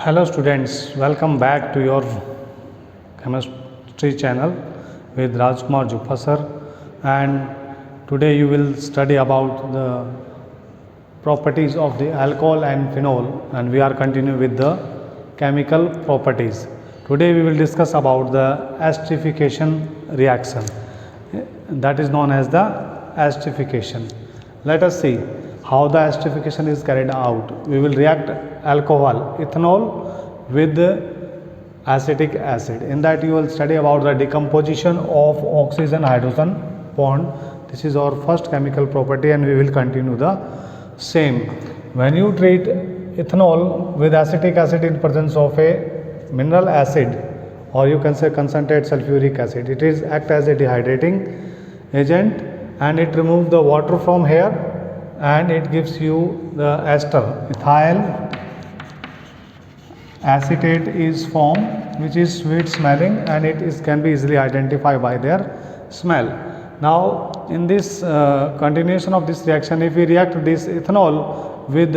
Hello students, welcome back to your chemistry channel with Rajkumar Jupha sir, and today you will study about the properties of the alcohol and phenol, and we are continuing with the chemical properties. Today we will discuss about the esterification reaction, that is known as the esterification. Let us see how the esterification is carried out. We will react alcohol, ethanol with acetic acid. In that you will study about the decomposition of oxygen hydrogen bond. This is our first chemical property and we will continue the same. When you treat ethanol with acetic acid in presence of a mineral acid, or you can say concentrated sulfuric acid, it is act as a dehydrating agent and it removes the water from here and it gives you the ester. Ethyl acetate is formed, which is sweet smelling and it can be easily identified by their smell. Now in this continuation of this reaction, if we react this ethanol with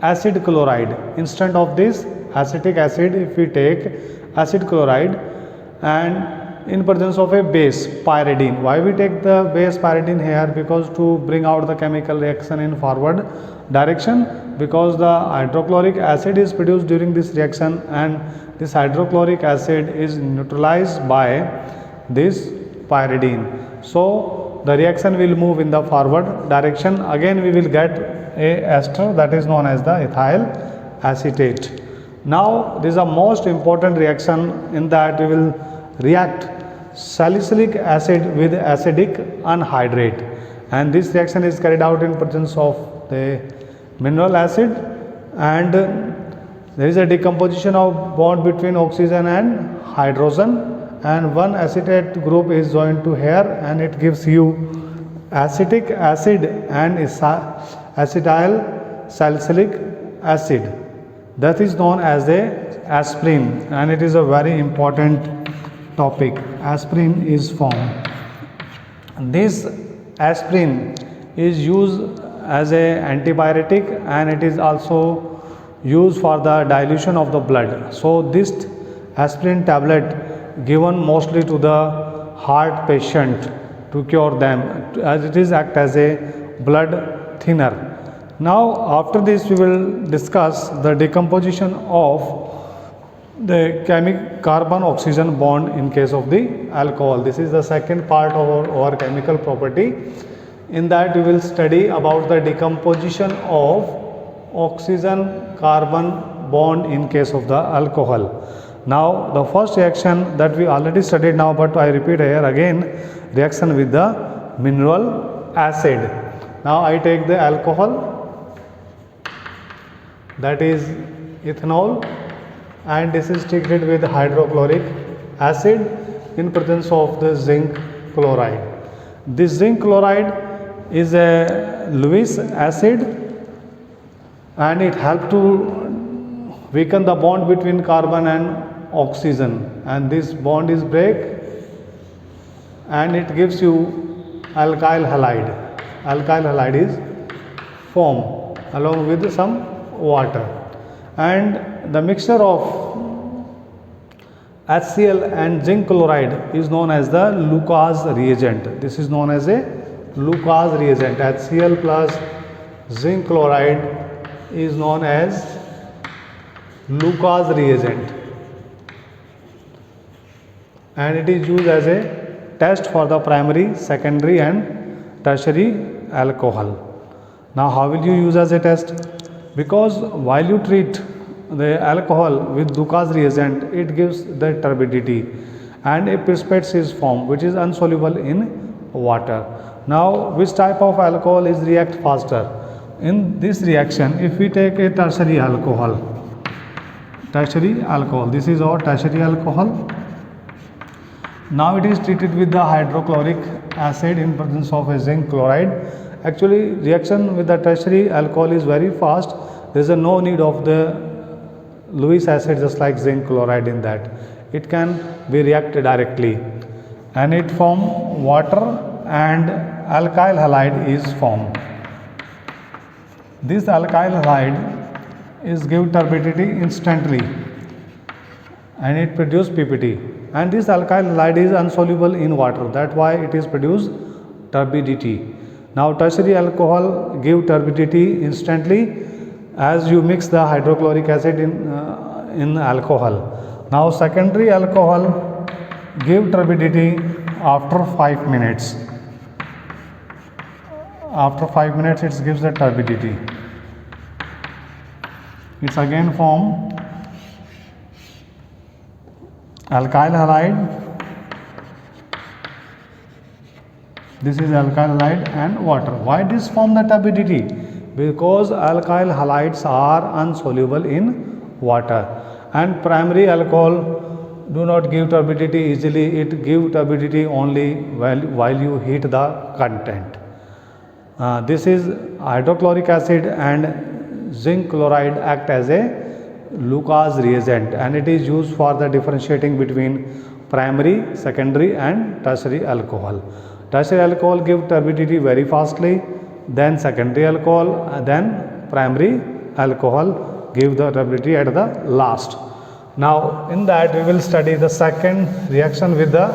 acid chloride, instead of this acetic acid, if we take acid chloride and in presence of a base pyridine. Why we take the base pyridine here? Because to bring out the chemical reaction in forward direction, because the hydrochloric acid is produced during this reaction and this hydrochloric acid is neutralized by this pyridine. So the reaction will move in the forward direction. Again we will get a ester, that is known as the ethyl acetate. Now this is a most important reaction, in that we will react salicylic acid with acidic anhydride, and this reaction is carried out in presence of the mineral acid, and there is a decomposition of bond between oxygen and hydrogen, and one acetate group is joined to here and it gives you acetic acid and acetyl salicylic acid. That is known as a aspirin, and it is a very important topic. Aspirin is formed. This aspirin is used as a antibiotic and it is also used for the dilution of the blood. So this aspirin tablet given mostly to the heart patient to cure them, as it is act as a blood thinner. Now after this we will discuss the decomposition of the carbon oxygen bond in case of the alcohol. This is the second part of our chemical property. In that we will study about the decomposition of oxygen carbon bond in case of the alcohol. Now the first reaction that we already studied now, but I repeat here again, reaction with the mineral acid. Now I take the alcohol, that is ethanol, and this is treated with hydrochloric acid in presence of the zinc chloride. This zinc chloride is a Lewis acid and it helps to weaken the bond between carbon and oxygen, and this bond is break and it gives you alkyl halide. Alkyl halide is formed along with some water, and the mixture of HCl and zinc chloride is known as the Lucas reagent. This is known as a Lucas reagent. HCl plus zinc chloride is known as Lucas reagent, and it is used as a test for the primary, secondary and tertiary alcohol. Now how will you use as a test? Because while you treat the alcohol with Lucas reagent, it gives the turbidity and a precipitate is formed which is insoluble in water. Now which type of alcohol is react faster? In this reaction, if we take a tertiary alcohol, this is our tertiary alcohol. Now it is treated with the hydrochloric acid in presence of a zinc chloride. Actually reaction with the tertiary alcohol is very fast. There is no need of the Lewis acid just like zinc chloride in that. It can be reacted directly and it form water and alkyl halide is formed. This alkyl halide is give turbidity instantly and it produce PPT, and this alkyl halide is insoluble in water, that's why it is produce turbidity. Now tertiary alcohol give turbidity instantly as you mix the hydrochloric acid in alcohol. Now secondary alcohol give turbidity after 5 minutes. After 5 minutes it gives the turbidity. It's again form alkyl halide. This is alkyl halide and water. Why this form the turbidity? Because alkyl halides are insoluble in water, and primary alcohol do not give turbidity easily. It give turbidity only while you heat the content. This is hydrochloric acid and zinc chloride act as a Lucas reagent, and it is used for the differentiating between primary, secondary and tertiary alcohol. Tertiary alcohol give turbidity very fastly, then secondary alcohol, then primary alcohol give the turbidity at the last. Now in that we will study the second reaction with the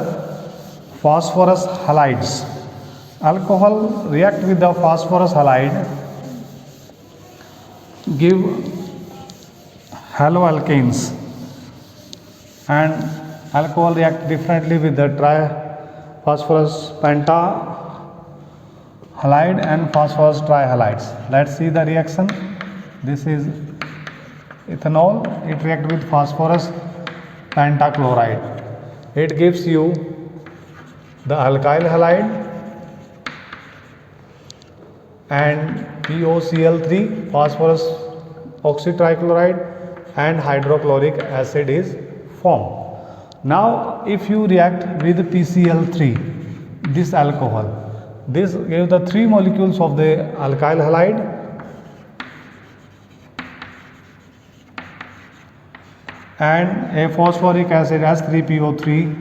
phosphorus halides. Alcohol react with the phosphorus halide, give haloalkanes, and alcohol react differently with the triphosphorus pentahalide and phosphorus trihalides. Let's see the reaction. This is ethanol, it react with phosphorus pentachloride. It gives you the alkyl halide and POCl3, phosphorus oxytrichloride, and hydrochloric acid is formed. Now if you react with PCl3, this alcohol, this gives the 3 molecules of the alkyl halide and a phosphoric acid as 3PO3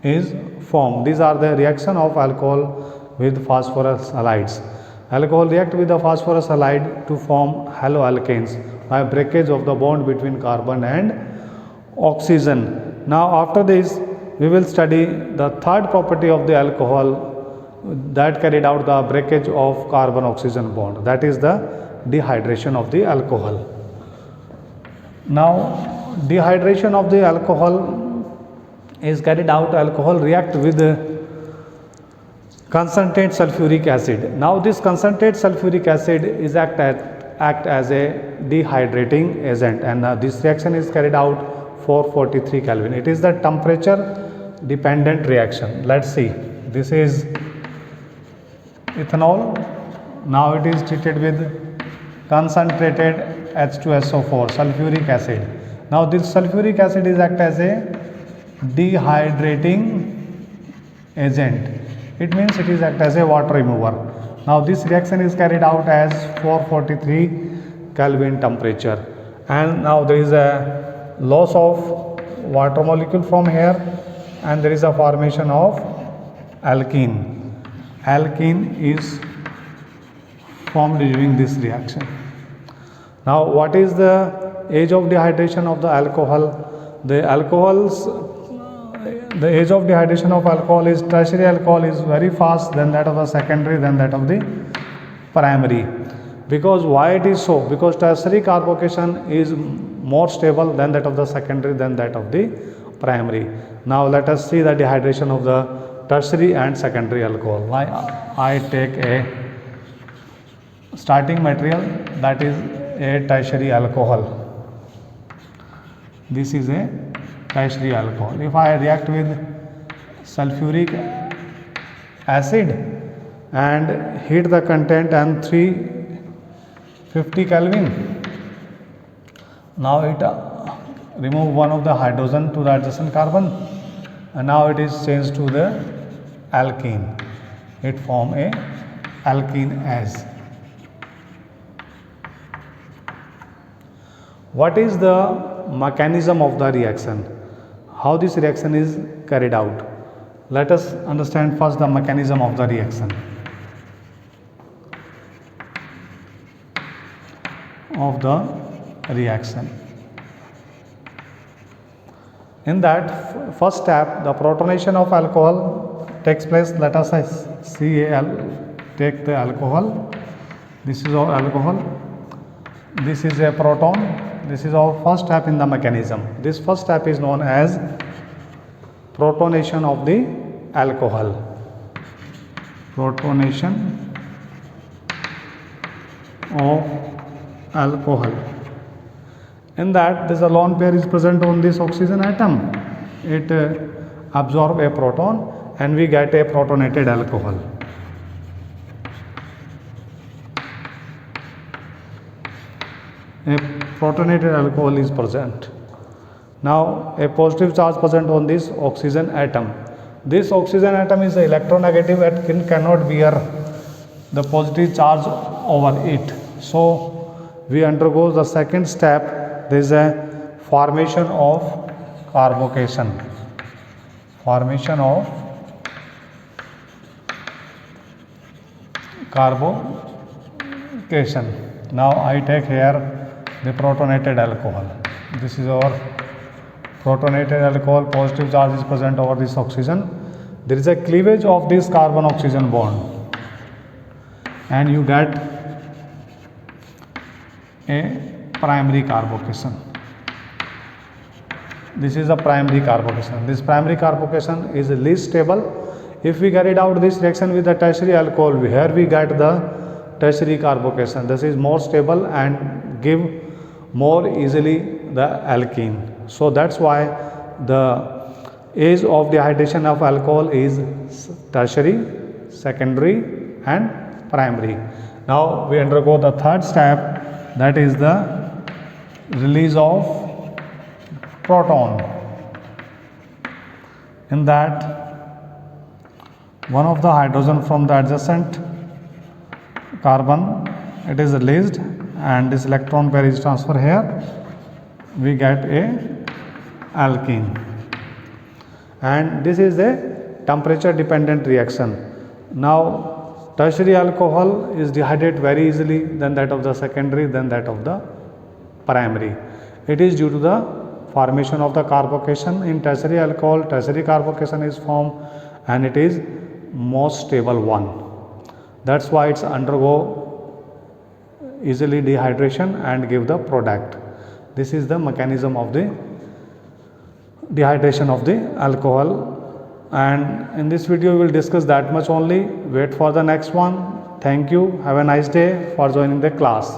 is formed. These are the reaction of alcohol with phosphorus halides. Alcohol react with the phosphorus halide to form haloalkanes by breakage of the bond between carbon and oxygen. Now after this we will study the third property of the alcohol that carried out the breakage of carbon oxygen bond, that is the dehydration of the alcohol. Now dehydration of the alcohol is carried out. Alcohol react with concentrate sulfuric acid. Now this concentrate sulfuric acid is act as a dehydrating agent, and this reaction is carried out 443 Kelvin. It is the temperature dependent reaction. Let's see. This is ethanol. Now it is treated with concentrated H2SO4 sulfuric acid. Now this sulfuric acid is act as a dehydrating agent. It means it is act as a water remover. Now this reaction is carried out as 443 Kelvin temperature, and now there is a loss of water molecule from here, and there is a formation of alkene. Alkene is formed during this reaction. Now what is the age of dehydration of the alcohol? The age of dehydration of alcohol is tertiary alcohol is very fast, than that of the secondary, than that of the primary. Because why it is so? Because tertiary carbocation is more stable than that of the secondary, than that of the primary. Now let us see the dehydration of the tertiary and secondary alcohol. I take a starting material, that is a tertiary alcohol. This is a tertiary alcohol. If I react with sulfuric acid and heat the content and 350 Kelvin, now it remove one of the hydrogen to the adjacent carbon, and now it is changed to the alkene. It form a alkene as. What is the mechanism of the reaction? How this reaction is carried out? Let us understand first the mechanism of the reaction. of the reaction. In that first step, the protonation of alcohol takes place. Let us say CaL, take the alcohol. This is our alcohol. This is a proton. This is our first step in the mechanism. This first step is known as protonation of the alcohol. Protonation of alcohol. In that, this lone pair is present on this oxygen atom. It absorbs a proton and we get a protonated alcohol. A protonated alcohol is present. Now a positive charge present on this oxygen atom. This oxygen atom is electronegative and cannot bear the positive charge over it. So we undergo the second step. There is a formation of carbocation. Formation of carbocation. Now I take here the protonated alcohol. This is our protonated alcohol. Positive charge is present over this oxygen. There is a cleavage of this carbon oxygen bond and you get a primary carbocation. This is a primary carbocation. This primary carbocation is least stable. If we carried out this reaction with the tertiary alcohol, here we get the tertiary carbocation. This is more stable and give more easily the alkene. So that's why the age of dehydration of alcohol is tertiary, secondary and primary. Now we undergo the third step, that is the release of proton. In that, one of the hydrogen from the adjacent carbon, it is released and this electron pair is transferred here. We get a alkene, and this is a temperature dependent reaction. Now tertiary alcohol is dehydrated very easily than that of the secondary, than that of the primary. It is due to the formation of the carbocation in tertiary alcohol. Tertiary carbocation is formed and it is most stable one. That's why it's undergo easily dehydration and give the product. This is the mechanism of the dehydration of the alcohol, and in this video we will discuss that much only. Wait for the next one. Thank you. Have a nice day for joining the class.